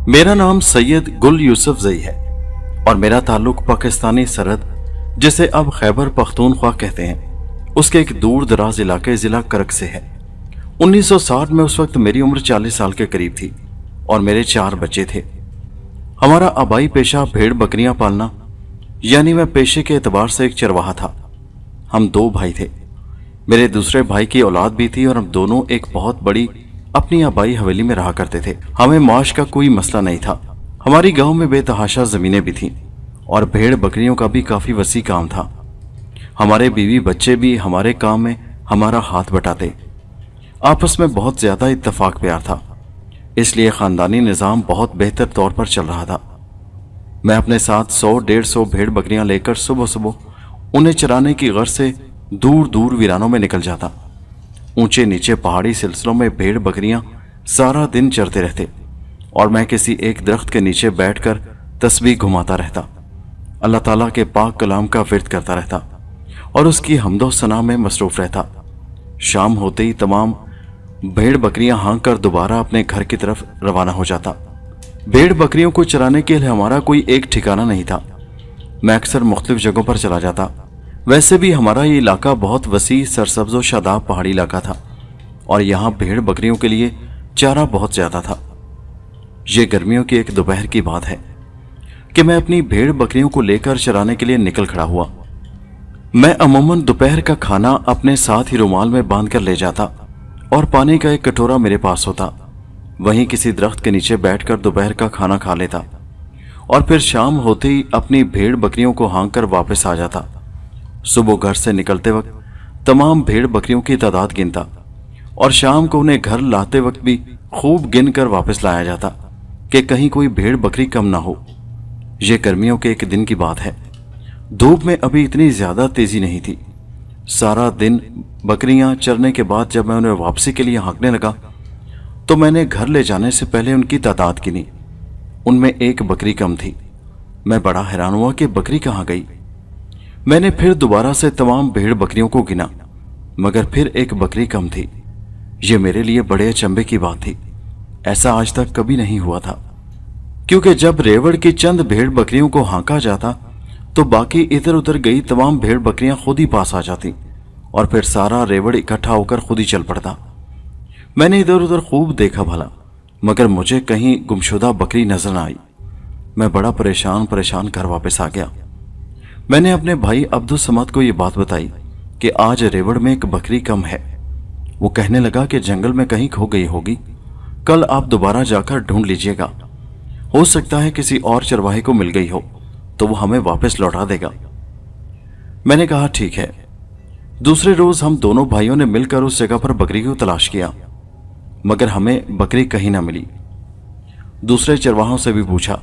मेरा नाम सैयद गुल यूसुफ जई है और मेरा ताल्लुक पाकिस्तानी सरहद, जिसे अब खैबर पख्तूनख्वा कहते हैं, उसके एक दूर दराज इलाके जिला करक से है। 1960 में उस वक्त मेरी उम्र 40 साल के करीब थी और मेरे 4 बच्चे थे। हमारा आबाई पेशा भेड़ बकरियां पालना, यानी मैं पेशे के एतबार से एक चरवाहा था। हम 2 भाई थे। मेरे दूसरे भाई की औलाद भी थी और हम दोनों एक बहुत बड़ी अपनी आबाई हवेली में रहा करते थे। हमें माश का कोई मसला नहीं था। हमारी गांव में बेतहाशा जमीनें भी थीं और भेड़ बकरियों का भी काफी वसी काम था। हमारे बीवी बच्चे भी हमारे काम में हमारा हाथ बटाते। आपस में बहुत ज्यादा इत्तेफाक प्यार था, इसलिए खानदानी निज़ाम बहुत बेहतर तौर पर चल रहा था। मैं अपने साथ 100-150 भेड़ बकरियां लेकर सुबह सुबह उन्हें चराने की गर्ज से दूर दूर वीरानों में निकल जाता। ऊंचे नीचे पहाड़ी सिलसिलों में भेड़ बकरियां सारा दिन चरते रहते और मैं किसी एक दरख्त के नीचे बैठकर तस्बीह घुमाता रहता, अल्लाह ताला के पाक कलाम का विर्द करता रहता और उसकी हम्दो सना में मसरूफ रहता। शाम होते ही तमाम भेड़ बकरियां हाँक कर दोबारा अपने घर की तरफ रवाना हो जाता। भेड़ बकरियों को चराने के लिए हमारा कोई एक ठिकाना नहीं था। मैं अक्सर मुख्तलिफ जगहों पर चला जाता। वैसे भी हमारा ये इलाका बहुत वसी, सरसब्ज और शादाब पहाड़ी इलाका था और यहाँ भेड़ बकरियों के लिए चारा बहुत ज्यादा था। ये गर्मियों की एक दोपहर की बात है कि मैं अपनी भेड़ बकरियों को लेकर चराने के लिए निकल खड़ा हुआ। मैं अमूमन दोपहर का खाना अपने साथ ही रुमाल में बांध कर ले जाता और पानी का एक कटोरा मेरे पास होता। वहीं किसी दरख्त के नीचे बैठकर दोपहर का खाना खा लेता और फिर शाम होते ही अपनी भेड़ बकरियों को हाँक कर वापस आ जाता। सुबह घर से निकलते वक्त तमाम भेड़ बकरियों की तादाद गिनता और शाम को उन्हें घर लाते वक्त भी खूब गिन कर वापस लाया जाता कि कहीं कोई भेड़ बकरी कम ना हो। यह गर्मियों के एक दिन की बात है। धूप में अभी इतनी ज्यादा तेजी नहीं थी। सारा दिन बकरियां चरने के बाद जब मैं उन्हें वापसी के लिए हाँकने लगा तो मैंने घर ले जाने से पहले उनकी तादाद गिनी। उनमें एक बकरी कम थी। मैं बड़ा हैरान हुआ कि बकरी कहाँ गई। मैंने फिर दोबारा से तमाम भेड़ बकरियों को गिना, मगर फिर एक बकरी कम थी। यह मेरे लिए बड़े अचंभे की बात थी। ऐसा आज तक कभी नहीं हुआ था, क्योंकि जब रेवड़ की चंद भेड़ बकरियों को हाँका जाता तो बाकी इधर उधर गई तमाम भेड़ बकरियां खुद ही पास आ जाती और फिर सारा रेवड़ इकट्ठा होकर खुद ही चल पड़ता। मैंने इधर उधर खूब देखा भला, मगर मुझे कहीं गुमशुदा बकरी नजर न आई। मैं बड़ा परेशान घर वापस आ गया। मैंने अपने भाई अब्दुल समद को यह बात बताई कि आज रेवड़ में एक बकरी कम है। वो कहने लगा कि जंगल में कहीं खो गई होगी, कल आप दोबारा जाकर ढूंढ लीजिएगा। हो सकता है किसी और चरवाहे को मिल गई हो तो वो हमें वापस लौटा देगा। मैंने कहा ठीक है। दूसरे रोज हम दोनों भाइयों ने मिलकर उस जगह पर बकरी को तलाश किया, मगर हमें बकरी कहीं ना मिली। दूसरे चरवाहों से भी पूछा,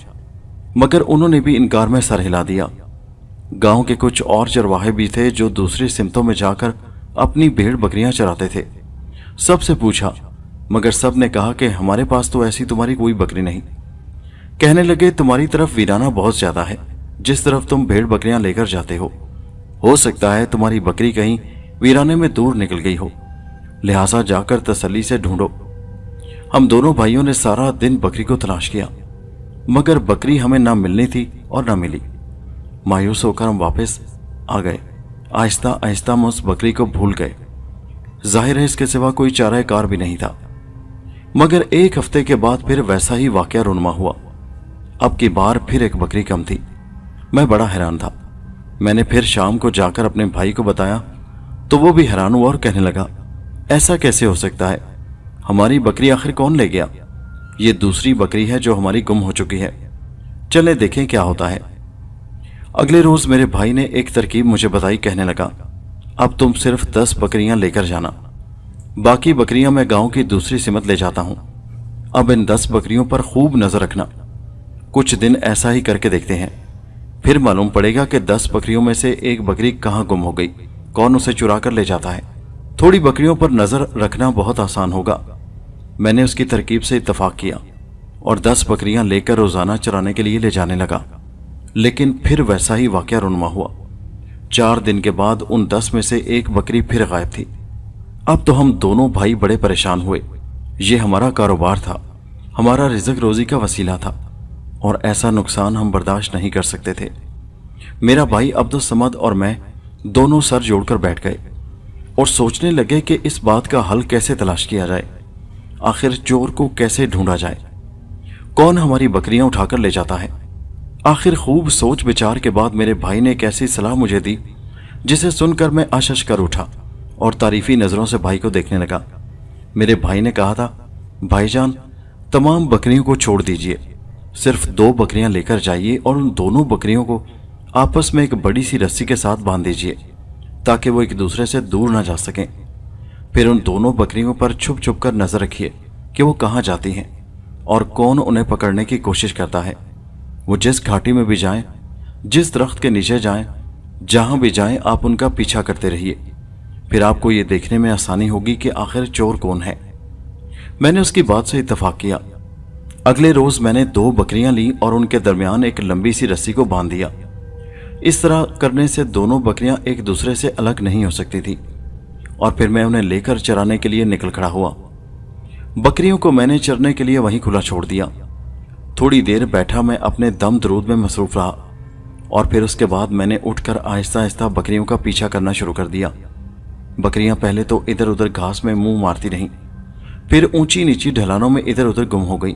मगर उन्होंने भी इनकार में सर हिला दिया। गांव के कुछ और चरवाहे भी थे जो दूसरी सिमतों में जाकर अपनी भेड़ बकरियां चराते थे। सबसे पूछा, मगर सब ने कहा कि हमारे पास तो ऐसी तुम्हारी कोई बकरी नहीं। कहने लगे, तुम्हारी तरफ वीराना बहुत ज्यादा है जिस तरफ तुम भेड़ बकरियां लेकर जाते हो सकता है तुम्हारी बकरी कहीं वीराने में दूर निकल गई हो, लिहाजा जाकर तसल्ली से ढूंढो। हम दोनों भाइयों ने सारा दिन बकरी को तलाश किया, मगर बकरी हमें ना मिलनी थी और ना मिली। मायूस होकर हम वापस आ गए। आहिस्ता आहिस्ता हम उस बकरी को भूल गए। जाहिर है इसके सिवा कोई चाराकार भी नहीं था। मगर एक हफ्ते के बाद फिर वैसा ही वाकया रुनमा हुआ। अब की बार फिर एक बकरी कम थी। मैं बड़ा हैरान था। मैंने फिर शाम को जाकर अपने भाई को बताया तो वो भी हैरान हुआ और कहने लगा, ऐसा कैसे हो सकता है? हमारी बकरी आखिर कौन ले गया? ये दूसरी बकरी है जो हमारी गुम हो चुकी है। चले देखें क्या होता है। अगले रोज मेरे भाई ने एक तरकीब मुझे बताई। कहने लगा, अब तुम सिर्फ 10 बकरियां लेकर जाना, बाकी बकरियां मैं गांव की दूसरी सिमत ले जाता हूं। अब इन 10 बकरियों पर खूब नजर रखना। कुछ दिन ऐसा ही करके देखते हैं, फिर मालूम पड़ेगा कि 10 बकरियों में से एक बकरी कहां गुम हो गई, कौन उसे चुरा कर ले जाता है। थोड़ी बकरियों पर नजर रखना बहुत आसान होगा। मैंने उसकी तरकीब से इत्तफाक किया और 10 बकरियां लेकर रोजाना चराने के लिए ले जाने लगा। लेकिन फिर वैसा ही वाकया रुनमा हुआ। 4 दिन के बाद उन 10 में से एक बकरी फिर गायब थी। अब तो हम दोनों भाई बड़े परेशान हुए। ये हमारा कारोबार था, हमारा रिज़्क रोज़ी का वसीला था और ऐसा नुकसान हम बर्दाश्त नहीं कर सकते थे। मेरा भाई अब्दुस समद और मैं दोनों सर जोड़कर बैठ गए और सोचने लगे कि इस बात का हल कैसे तलाश किया जाए। आखिर चोर को कैसे ढूंढा जाए, कौन हमारी बकरियां उठाकर ले जाता है। आखिर खूब सोच विचार के बाद मेरे भाई ने एक ऐसी सलाह मुझे दी जिसे सुनकर मैं आशश कर उठा और तारीफी नज़रों से भाई को देखने लगा। मेरे भाई ने कहा था, भाईजान तमाम बकरियों को छोड़ दीजिए, सिर्फ 2 बकरियां लेकर जाइए और उन दोनों बकरियों को आपस में एक बड़ी सी रस्सी के साथ बांध दीजिए ताकि वो एक दूसरे से दूर ना जा सकें। फिर उन दोनों बकरियों पर छुप छुप कर नजर रखिए कि वो कहाँ जाती हैं और कौन उन्हें पकड़ने की कोशिश करता है। वो जिस घाटी में भी जाएं, जिस दरख्त के नीचे जाएं, जहां भी जाएं, आप उनका पीछा करते रहिए। फिर आपको ये देखने में आसानी होगी कि आखिर चोर कौन है। मैंने उसकी बात से इत्तेफाक किया। अगले रोज मैंने 2 बकरियां ली और उनके दरमियान एक लंबी सी रस्सी को बांध दिया। इस तरह करने से दोनों बकरियां एक दूसरे से अलग नहीं हो सकती थी और फिर मैं उन्हें लेकर चराने के लिए निकल खड़ा हुआ। बकरियों को मैंने चरने के लिए वहीं खुला छोड़ दिया। थोड़ी देर बैठा मैं अपने दम दरूद में मसरूफ रहा और फिर उसके बाद मैंने उठकर आहिस्ता आहिस्ता बकरियों का पीछा करना शुरू कर दिया। बकरियां पहले तो इधर उधर घास में मुंह मारती रहीं, फिर ऊंची नीची ढलानों में इधर उधर गुम हो गई,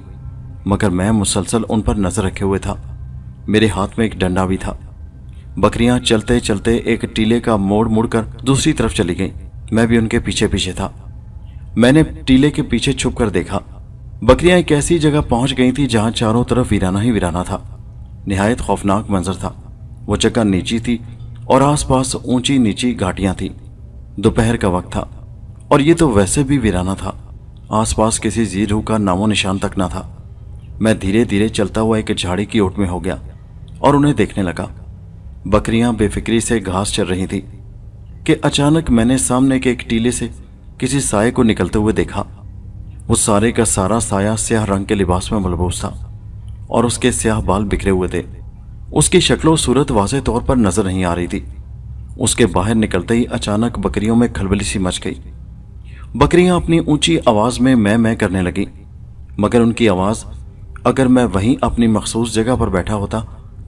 मगर मैं मुसलसल उन पर नजर रखे हुए था। मेरे हाथ में एक डंडा भी था। बकरियां चलते चलते एक टीले का मोड़ मुड़कर दूसरी तरफ चली गईं। मैं भी उनके पीछे पीछे था। मैंने टीले के पीछे छुप कर देखा। बकरियां एक ऐसी जगह पहुंच गई थी जहां चारों तरफ वीराना ही वीराना था। निहायत खौफनाक मंजर था। वो जगह नीची थी और आसपास ऊंची नीची घाटियां थी। दोपहर का वक्त था और ये तो वैसे भी वीराना था। आसपास किसी जी रूह का नामो निशान तक न था। मैं धीरे धीरे चलता हुआ एक झाड़ी की ओट में हो गया और उन्हें देखने लगा। बकरियां बेफिक्री से घास चर रही थी कि अचानक मैंने सामने के एक टीले से किसी साये को निकलते हुए देखा। वो सारे का सारा साया स्याह रंग के लिबास में मलबूस था और उसके स्याह बाल बिखरे हुए थे। उसकी शक्ल और सूरत वाज़ेह तौर पर नजर नहीं आ रही थी। उसके बाहर निकलते ही अचानक बकरियों में खलबली सी मच गई। बकरियां अपनी ऊंची आवाज में मैं करने लगी, मगर उनकी आवाज अगर मैं वहीं अपनी मखसूस जगह पर बैठा होता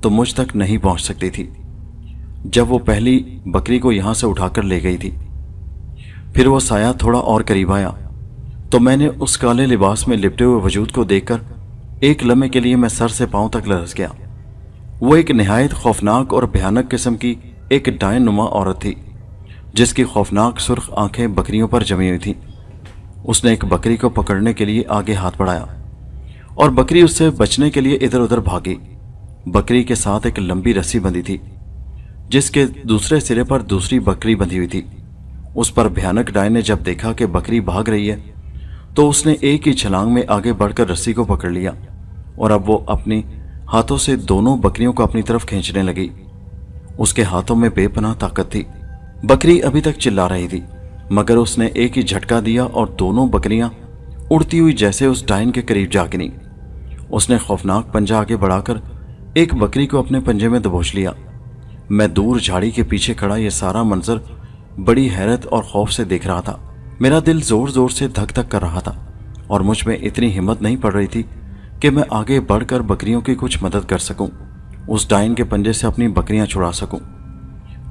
तो मुझ तक नहीं पहुंच सकती थी। जब वो पहली बकरी को यहां से उठाकर ले गई थी, फिर वो साया थोड़ा और करीब आया तो मैंने उस काले लिबास में लिपटे हुए वजूद को देखकर एक लम्हे के लिए मैं सर से पांव तक लरस गया। वो एक निहायत खौफनाक और भयानक किस्म की एक डायन नुमा औरत थी जिसकी खौफनाक सुर्ख आंखें बकरियों पर जमी हुई थीं। उसने एक बकरी को पकड़ने के लिए आगे हाथ बढ़ाया और बकरी उससे बचने के लिए इधर उधर भागी। बकरी के साथ एक लंबी रस्सी बंधी थी जिसके दूसरे सिरे पर दूसरी बकरी बंधी हुई थी। उस पर भयानक डायन ने जब देखा कि बकरी भाग रही है तो उसने एक ही छलांग में आगे बढ़कर रस्सी को पकड़ लिया और अब वो अपनी हाथों से दोनों बकरियों को अपनी तरफ खींचने लगी। उसके हाथों में बेपनाह ताकत थी। बकरी अभी तक चिल्ला रही थी मगर उसने एक ही झटका दिया और दोनों बकरियां उड़ती हुई जैसे उस डायन के करीब जा गिरी। उसने खौफनाक पंजा आगे बढ़ाकर एक बकरी को अपने पंजे में दबोच लिया। मैं दूर झाड़ी के पीछे खड़ा यह सारा मंजर बड़ी हैरत और खौफ से देख रहा था। मेरा दिल जोर जोर से धक धक कर रहा था और मुझ में इतनी हिम्मत नहीं पड़ रही थी कि मैं आगे बढ़कर बकरियों की कुछ मदद कर सकूं, उस डायन के पंजे से अपनी बकरियां छुड़ा सकूं।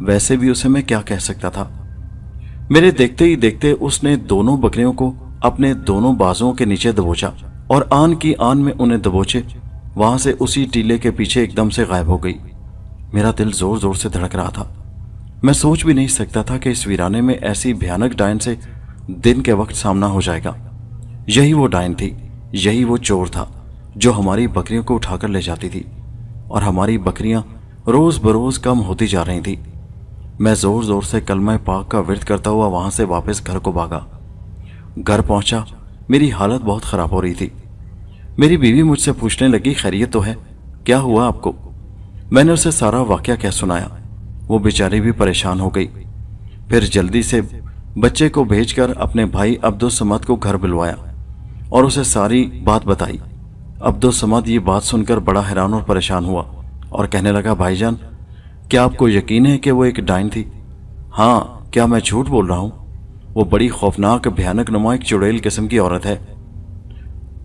वैसे भी उसे मैं क्या कह सकता था। मेरे देखते ही देखते उसने दोनों बकरियों को अपने दोनों बाजुओं के नीचे दबोचा और आन की आन में उन्हें दबोचे वहां से उसी टीले के पीछे एकदम से गायब हो गई। मेरा दिल जोर जोर से धड़क रहा था। मैं सोच भी नहीं सकता था कि इस वीराने में ऐसी भयानक डायन से दिन के वक्त सामना हो जाएगा। यही वो डायन थी, यही वो चोर था जो हमारी बकरियों को उठाकर ले जाती थी और हमारी बकरियां रोज बरोज कम होती जा रही थी। मैं जोर जोर से कलमा पाक का विर्द करता हुआ वहां से वापस घर को भागा। घर पहुंचा, मेरी हालत बहुत खराब हो रही थी। मेरी बीवी मुझसे पूछने लगी, खैरियत तो है, क्या हुआ आपको? मैंने उसे सारा वाकया क्या सुनाया। वो बेचारी भी परेशान हो गई। फिर जल्दी से बच्चे को भेजकर अपने भाई अब्दुस समद को घर बुलवाया और उसे सारी बात बताई। अब्दुस समद ये बात सुनकर बड़ा हैरान और परेशान हुआ और कहने लगा, भाईजान क्या आपको यकीन है कि वो एक डायन थी? हाँ, क्या मैं झूठ बोल रहा हूँ? वो बड़ी खौफनाक भयानक नुमा एक चुड़ैल किस्म की औरत है।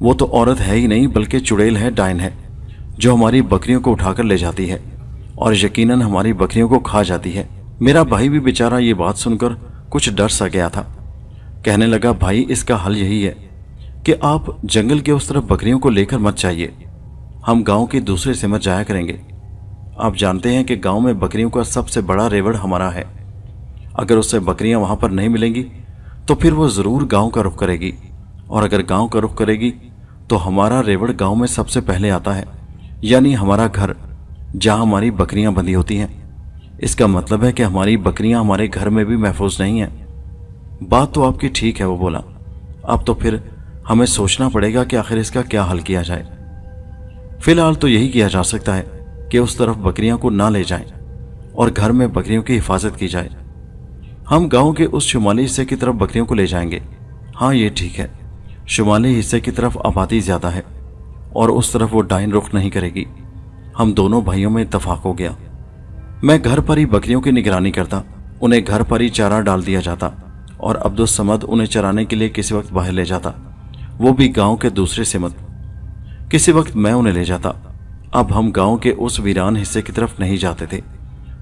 वो तो औरत है ही नहीं बल्कि चुड़ैल है, डायन है, जो हमारी बकरियों को उठाकर ले जाती है और यकीनन हमारी बकरियों को खा जाती है। मेरा भाई भी बेचारा ये बात सुनकर कुछ डर सा गया था। कहने लगा, भाई इसका हल यही है कि आप जंगल के उस तरफ बकरियों को लेकर मत जाइए, हम गांव के दूसरे सिमत जाया करेंगे। आप जानते हैं कि गांव में बकरियों का सबसे बड़ा रेवड़ हमारा है। अगर उससे बकरियां वहां पर नहीं मिलेंगी तो फिर वो ज़रूर गांव का रुख करेगी, और अगर गांव का रुख करेगी तो हमारा रेवड़ गांव में सबसे पहले आता है, यानी हमारा घर, जहां हमारी बकरियां बंधी होती हैं। इसका मतलब है कि हमारी बकरियां हमारे घर में भी महफूज नहीं हैं। बात तो आपकी ठीक है, वो बोला। अब तो फिर हमें सोचना पड़ेगा कि आखिर इसका क्या हल किया जाए। फिलहाल तो यही किया जा सकता है कि उस तरफ बकरियां को ना ले जाएं और घर में बकरियों की हिफाजत की जाए। हम गांव के उस शुमाली हिस्से की तरफ बकरियों को ले जाएंगे। हाँ, ये ठीक है, शुमाली हिस्से की तरफ आबादी ज़्यादा है और उस तरफ वो डायन रुख नहीं करेगी। हम दोनों भाइयों में इत्तफाक हो गया। मैं घर पर ही बकरियों की निगरानी करता, उन्हें घर पर ही चारा डाल दिया जाता और अब्दुस समद उन्हें चराने के लिए किसी वक्त बाहर ले जाता, वो भी गांव के दूसरे सिमत। किसी वक्त मैं उन्हें ले जाता। अब हम गांव के उस वीरान हिस्से की तरफ नहीं जाते थे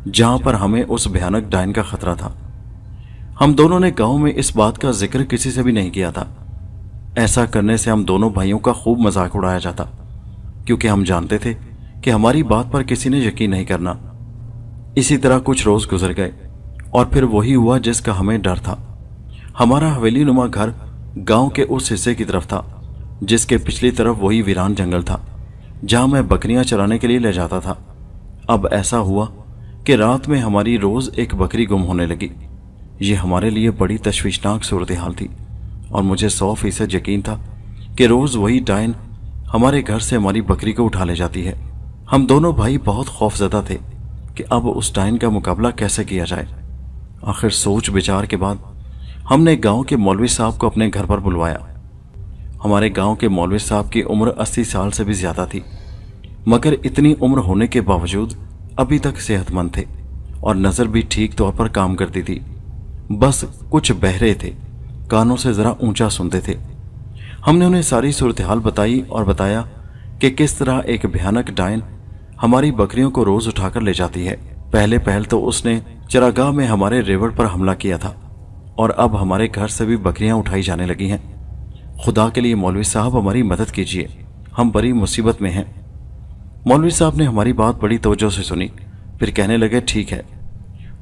जहां पर हमें उस भयानक डायन का खतरा था। हम दोनों ने गांव में इस बात का जिक्र किसी से भी नहीं किया था। ऐसा करने से हम दोनों भाइयों का खूब मजाक उड़ाया जाता, क्योंकि हम जानते थे कि हमारी बात पर किसी ने यकीन नहीं करना। इसी तरह कुछ रोज गुजर गए और फिर वही हुआ जिसका हमें डर था। हमारा हवेली नुमा घर गांव के उस हिस्से की तरफ था जिसके पिछली तरफ वही वीरान जंगल था जहां मैं बकरियां चराने के लिए ले जाता था। अब ऐसा हुआ कि रात में हमारी रोज एक बकरी गुम होने लगी। ये हमारे लिए बड़ी तशवीशनाक सूरत हाल थी और मुझे 100% यकीन था कि रोज वही डायन हमारे घर से हमारी बकरी को उठा ले जाती है। हम दोनों भाई बहुत खौफजदा थे कि अब उस डायन का मुकाबला कैसे किया जाए। आखिर सोच विचार के बाद हमने गांव के मौलवी साहब को अपने घर पर बुलवाया। हमारे गांव के मौलवी साहब की उम्र 80 साल से भी ज्यादा थी, मगर इतनी उम्र होने के बावजूद अभी तक सेहतमंद थे और नज़र भी ठीक तौर पर काम करती थी। बस कुछ बहरे थे, कानों से ज़रा ऊंचा सुनते थे। हमने उन्हें सारी सूरत हाल बताई और बताया कि किस तरह एक भयानक डायन हमारी बकरियों को रोज़ उठाकर ले जाती है। पहल तो उसने चरागाह में हमारे रेवड़ पर हमला किया था और अब हमारे घर से भी बकरियां उठाई जाने लगी हैं। खुदा के लिए मौलवी साहब हमारी मदद कीजिए, हम बड़ी मुसीबत में हैं। मौलवी साहब ने हमारी बात बड़ी तवज्जो से सुनी, फिर कहने लगे, ठीक है,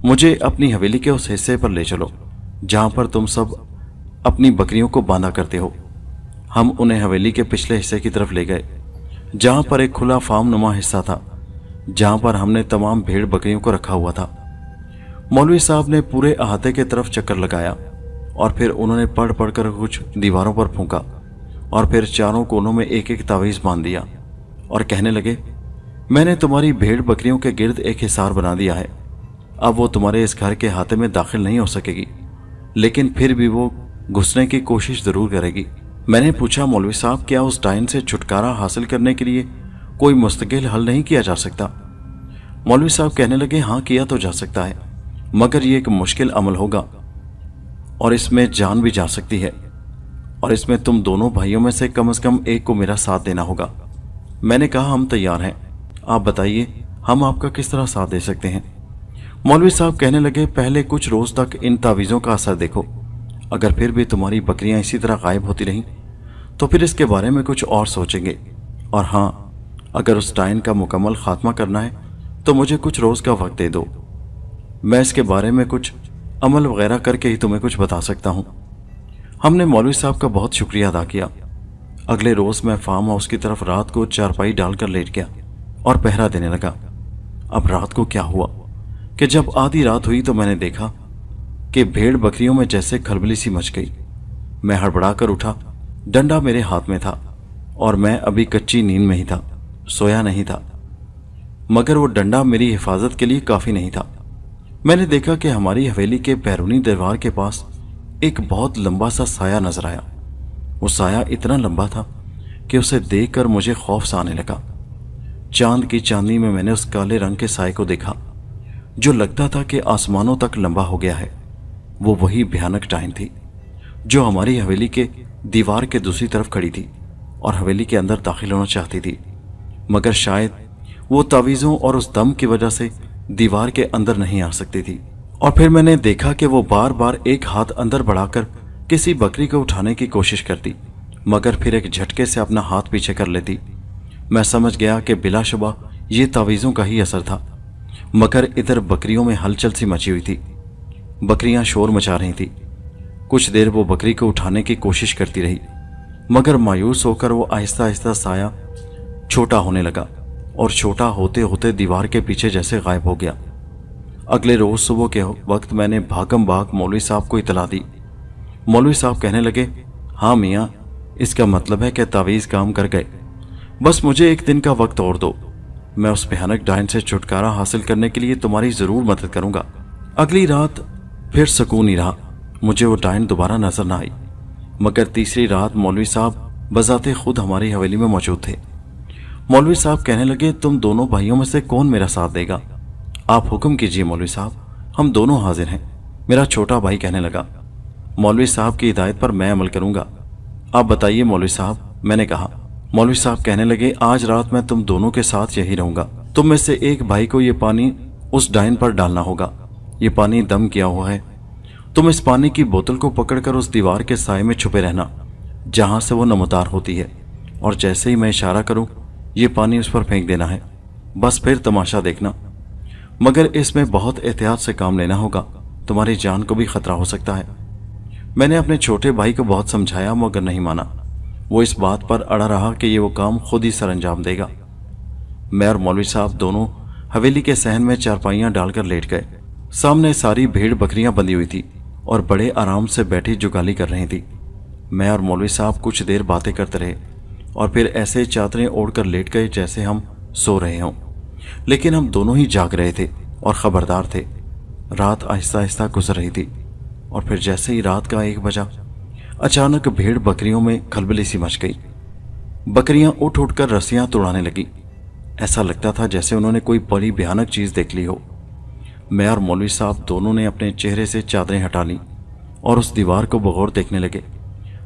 मुझे अपनी हवेली के उस हिस्से पर ले चलो जहां पर तुम सब अपनी बकरियों को बांधा करते हो। हम उन्हें हवेली के पिछले हिस्से की तरफ ले गए जहां पर एक खुला फार्म नुमा हिस्सा था जहां पर हमने तमाम भेड़ बकरियों को रखा हुआ था। मौलवी साहब ने पूरे अहाते की तरफ चक्कर लगाया और फिर उन्होंने पढ़ पढ़ कर कुछ दीवारों पर फूंका और फिर चारों कोनों में एक एक तावीज़ बांध दिया और कहने लगे, मैंने तुम्हारी भेड़ बकरियों के गिर्द एक हिसार बना दिया है। अब वो तुम्हारे इस घर के हाथे में दाखिल नहीं हो सकेगी, लेकिन फिर भी वो घुसने की कोशिश ज़रूर करेगी। मैंने पूछा, मौलवी साहब, क्या उस डायन से छुटकारा हासिल करने के लिए कोई मुस्तकिल हल नहीं किया जा सकता? मौलवी साहब कहने लगे, हाँ, किया तो जा सकता है, मगर ये एक मुश्किल अमल होगा और इसमें जान भी जा सकती है और इसमें तुम दोनों भाइयों में से कम एक को मेरा साथ देना होगा। मैंने कहा, हम तैयार हैं, आप बताइए हम आपका किस तरह साथ दे सकते हैं? मौलवी साहब कहने लगे, पहले कुछ रोज़ तक इन तावीज़ों का असर देखो। अगर फिर भी तुम्हारी बकरियां इसी तरह गायब होती रहीं तो फिर इसके बारे में कुछ और सोचेंगे। और हाँ, अगर उस डायन का मुकम्मल खात्मा करना है तो मुझे कुछ रोज़ का वक्त दे दो, मैं इसके बारे में कुछ अमल वगैरह करके ही तुम्हें कुछ बता सकता हूँ। हमने मौलवी साहब का बहुत शुक्रिया अदा किया। अगले रोज़ मैं फार्म हाउस की तरफ रात को चारपाई डालकर लेट गया और पहरा देने लगा। अब रात को क्या हुआ कि जब आधी रात हुई तो मैंने देखा कि भेड़ बकरियों में जैसे खलबली सी मच गई। मैं हड़बड़ा कर उठा, डंडा मेरे हाथ में था और मैं अभी कच्ची नींद में ही था, सोया नहीं था, मगर वो डंडा मेरी हिफाजत के लिए काफ़ी नहीं था। मैंने देखा कि हमारी हवेली के बैरूनी दरबार के पास एक बहुत लंबा सा साया नजर आया। वो साया इतना लंबा था कि उसे देखकर मुझे खौफ सा आने लगा। चांद की चांदनी में मैंने उस काले रंग के साए को देखा जो लगता था कि आसमानों तक लंबा हो गया है। वो वही भयानक डायन थी जो हमारी हवेली के दीवार के दूसरी तरफ खड़ी थी और हवेली के अंदर दाखिल होना चाहती थी, मगर शायद वो तावीज़ों और उस दम की वजह से दीवार के अंदर नहीं आ सकती थी। और फिर मैंने देखा कि वो बार बार एक हाथ अंदर बढ़ाकर किसी बकरी को उठाने की कोशिश करती, मगर फिर एक झटके से अपना हाथ पीछे कर लेती। मैं समझ गया कि बिलाशुबा ये तावीज़ों का ही असर था, मगर इधर बकरियों में हलचल सी मची हुई थी। बकरियां शोर मचा रही थी। कुछ देर वो बकरी को उठाने की कोशिश करती रही, मगर मायूस होकर वो आहिस्ता आहिस्ता साया छोटा होने लगा और छोटा होते होते दीवार के पीछे जैसे गायब हो गया। अगले रोज सुबह के वक्त मैंने भागम भाग मौलवी साहब को इतला दी। मौलवी साहब कहने लगे, हाँ मियाँ, इसका मतलब है कि तावीज़ काम कर गए। बस मुझे एक दिन का वक्त और दो, मैं उस भयानक डायन से छुटकारा हासिल करने के लिए तुम्हारी ज़रूर मदद करूँगा। अगली रात फिर सुकून ही रहा। मुझे वो डायन दोबारा नजर ना आई, मगर तीसरी रात मौलवी साहब बजाते खुद हमारी हवेली में मौजूद थे। मौलवी साहब कहने लगे, तुम दोनों भाइयों में से कौन मेरा साथ देगा? आप हुक्म कीजिए मौलवी साहब, हम दोनों हाजिर हैं। मेरा छोटा भाई कहने लगा, मौलवी साहब की हिदायत पर मैं अमल करूंगा। आप बताइए मौलवी साहब, मैंने कहा। मौलवी साहब कहने लगे, आज रात मैं तुम दोनों के साथ यही रहूंगा। तुम में से एक भाई को ये पानी उस डायन पर डालना होगा। ये पानी दम किया हुआ है। तुम इस पानी की बोतल को पकड़कर उस दीवार के साए में छुपे रहना जहां से वो नमदार होती है, और जैसे ही मैं इशारा करूं ये पानी उस पर फेंक देना है। बस फिर तमाशा देखना, मगर इसमें बहुत एहतियात से काम लेना होगा, तुम्हारी जान को भी खतरा हो सकता है। मैंने अपने छोटे भाई को बहुत समझाया, मगर नहीं माना। वो इस बात पर अड़ा रहा कि ये वो काम खुद ही सर अंजाम देगा। मैं और मौलवी साहब दोनों हवेली के सहन में चारपाइयां डालकर लेट गए। सामने सारी भेड़ बकरियां बंधी हुई थी और बड़े आराम से बैठी जुगाली कर रही थी। मैं और मौलवी साहब कुछ देर बातें करते रहे और फिर ऐसे चादरें ओढ़कर लेट गए जैसे हम सो रहे हों, लेकिन हम दोनों ही जाग रहे थे और खबरदार थे। रात आहिस्ता आहिस्ता गुजर रही थी और फिर जैसे ही रात का 1 बजा, अचानक भेड़ बकरियों में खलबली सी मच गई। बकरियां उठ उठकर रस्सियां तोड़ाने लगी। ऐसा लगता था जैसे उन्होंने कोई बड़ी भयानक चीज देख ली हो। मैं और मौलवी साहब दोनों ने अपने चेहरे से चादरें हटा ली और उस दीवार को बगौर देखने लगे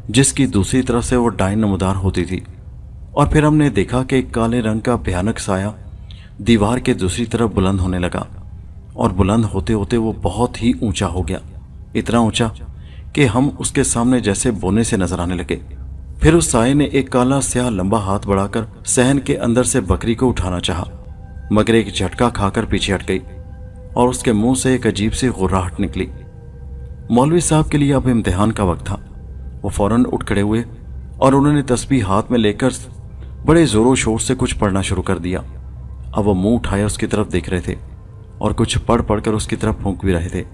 जिसकी दूसरी तरफ से वो डायन नमदार होती थी। और फिर हमने देखा कि एक काले रंग का भयानक साया दीवार के दूसरी तरफ बुलंद होने लगा, और बुलंद होते होते वो बहुत ही ऊंचा हो गया, इतना ऊंचा कि हम उसके सामने जैसे बोने से नजर आने लगे। फिर उस साये ने एक काला स्याह लंबा हाथ बढ़ाकर सहन के अंदर से बकरी को उठाना चाहा, मगर एक झटका खाकर पीछे हट गई और उसके मुंह से एक अजीब सी गुर्राहट निकली। मौलवी साहब के लिए अब इम्तिहान का वक्त था। वो फौरन उठ खड़े हुए और उन्होंने तस्बीह हाथ में लेकर बड़े जोरों शोर से कुछ पढ़ना शुरू कर दिया। अब वो मुंह उठाए उसकी तरफ देख रहे थे और कुछ पढ़ पढ़कर उसकी तरफ फूंक भी रहे थे।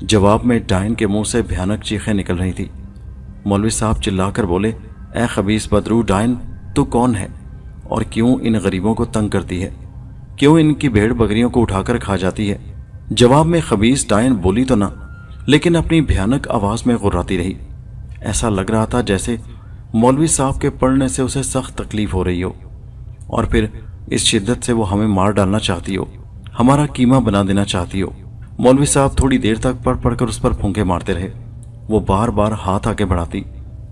जवाब में डायन के मुंह से भयानक चीखें निकल रही थी। मौलवी साहब चिल्लाकर बोले, ए खबीस बदरू डायन, तू कौन है और क्यों इन गरीबों को तंग करती है? क्यों इनकी भेड़ बकरियों को उठाकर खा जाती है? जवाब में खबीस डायन बोली तो ना, लेकिन अपनी भयानक आवाज में गुर्राती रही। ऐसा लग रहा था जैसे मौलवी साहब के पढ़ने से उसे सख्त तकलीफ हो रही हो और फिर इस शिद्दत से वो हमें मार डालना चाहती हो, हमारा कीमा बना देना चाहती हो। मौलवी साहब थोड़ी देर तक पढ़ पढ़कर उस पर फूंके मारते रहे। वो बार बार हाथ आगे बढ़ाती,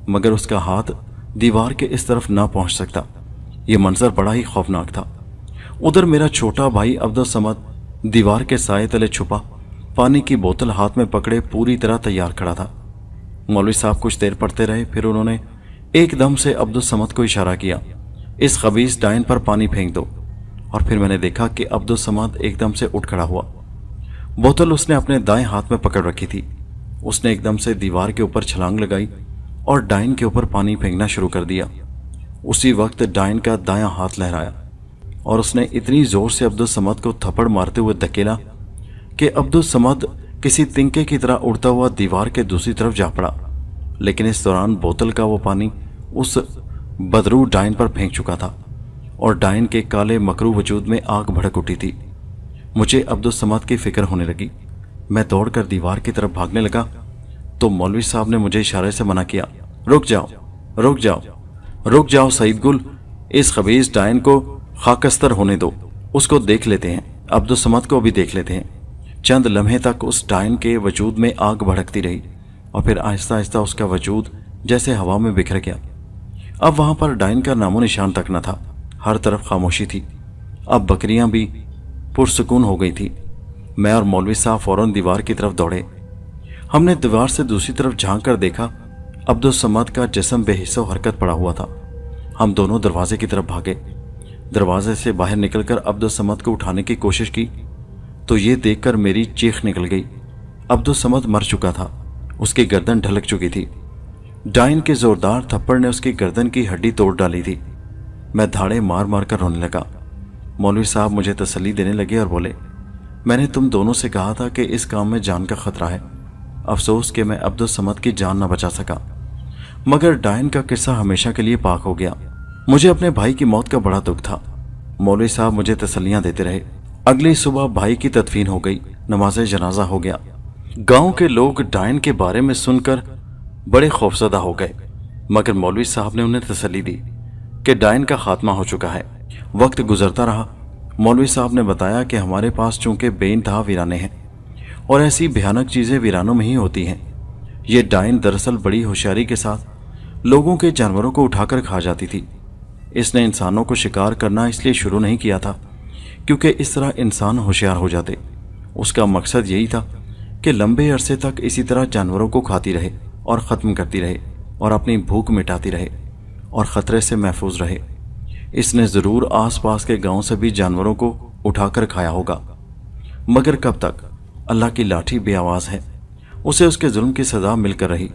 मगर उसका हाथ दीवार के इस तरफ ना पहुंच सकता। ये मंजर बड़ा ही खौफनाक था। उधर मेरा छोटा भाई अब्दुल समद दीवार के साए तले छुपा, पानी की बोतल हाथ में पकड़े पूरी तरह तैयार खड़ा था। मौलवी साहब कुछ देर पढ़ते रहे, फिर उन्होंने एकदम से अब्दुल समद को इशारा किया, इस खबीस डायन पर पानी फेंक दो। और फिर मैंने देखा कि अब्दुल समद एकदम से उठ खड़ा हुआ। बोतल उसने अपने दाएं हाथ में पकड़ रखी थी। उसने एकदम से दीवार के ऊपर छलांग लगाई और डायन के ऊपर पानी फेंकना शुरू कर दिया। उसी वक्त डायन का दायां हाथ लहराया और उसने इतनी जोर से अब्दुल समद को थप्पड़ मारते हुए धकेला कि अब्दुल समद किसी तिनके की तरह उड़ता हुआ दीवार के दूसरी तरफ जा पड़ा। लेकिन इस दौरान बोतल का वो पानी उस बदरू डायन पर फेंक चुका था और डायन के काले मकरू वजूद में आग भड़क उठी थी। मुझे अब्दुल समद की फिक्र होने लगी। मैं दौड़कर दीवार की तरफ भागने लगा तो मौलवी साहब ने मुझे इशारे से मना किया, रुक जाओ रुक जाओ रुक जाओ सईद गुल, इस खबीस डायन को खाकस्तर होने दो, उसको देख लेते हैं, अब्दुल समद को भी देख लेते हैं। चंद लम्हे तक उस डायन के वजूद में आग भड़कती रही और फिर आहिस्ता आहिस्ता उसका वजूद जैसे हवा में बिखर गया। अब वहां पर डाइन का नामो निशान तक न था। हर तरफ खामोशी थी। अब बकरियां भी पुरसुकून हो गई थी। मैं और मौलवी साहब फौरन दीवार की तरफ दौड़े। हमने दीवार से दूसरी तरफ झांक कर देखा, अब्दुल समद का जिस्म बेहिस्सो हरकत पड़ा हुआ था। हम दोनों दरवाजे की तरफ भागे। दरवाजे से बाहर निकलकर अब्दुल समद को उठाने की कोशिश की तो ये देखकर मेरी चीख निकल गई। अब्दुल समद मर चुका था, उसकी गर्दन ढलक चुकी थी। डाइन के जोरदार थप्पड़ ने उसकी गर्दन की हड्डी तोड़ डाली थी। मैं धाड़े मार मार कर रोने लगा। मौलवी साहब मुझे तसल्ली देने लगे और बोले, मैंने तुम दोनों से कहा था कि इस काम में जान का खतरा है। अफसोस कि मैं अब्दुल समद की जान न बचा सका, मगर डाइन का किस्सा हमेशा के लिए पाक हो गया। मुझे अपने भाई की मौत का बड़ा दुख था। मौलवी साहब मुझे तसल्लियां देते रहे। अगली सुबह भाई की तदफीन हो गई, नमाज जनाजा हो गया। गांव के लोग डाइन के बारे में सुनकर बड़े खौफजदा हो गए, मगर मौलवी साहब ने उन्हें तसल्ली दी कि डाइन का खात्मा हो चुका है। वक्त गुजरता रहा। मौलवी साहब ने बताया कि हमारे पास चूंकि बेइंतहा वीराने हैं और ऐसी भयानक चीज़ें वीरानों में ही होती हैं। ये डाइन दरअसल बड़ी होशियारी के साथ लोगों के जानवरों को उठाकर खा जाती थी। इसने इंसानों को शिकार करना इसलिए शुरू नहीं किया था क्योंकि इस तरह इंसान होशियार हो जाते। उसका मकसद यही था कि लंबे अरसे तक इसी तरह जानवरों को खाती रहे और ख़त्म करती रहे और अपनी भूख मिटाती रहे और ख़तरे से महफूज रहे। इसने ज़रूर आसपास के गांव से भी जानवरों को उठाकर खाया होगा, मगर कब तक? अल्लाह की लाठी बेआवाज़ है, उसे उसके जुल्म की सज़ा मिलकर रही।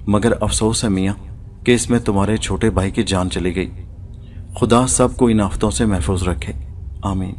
मगर अफसोस है मियाँ कि इसमें तुम्हारे छोटे भाई की जान चली गई। खुदा सबको इन आफतों से महफूज रखे, आमीन।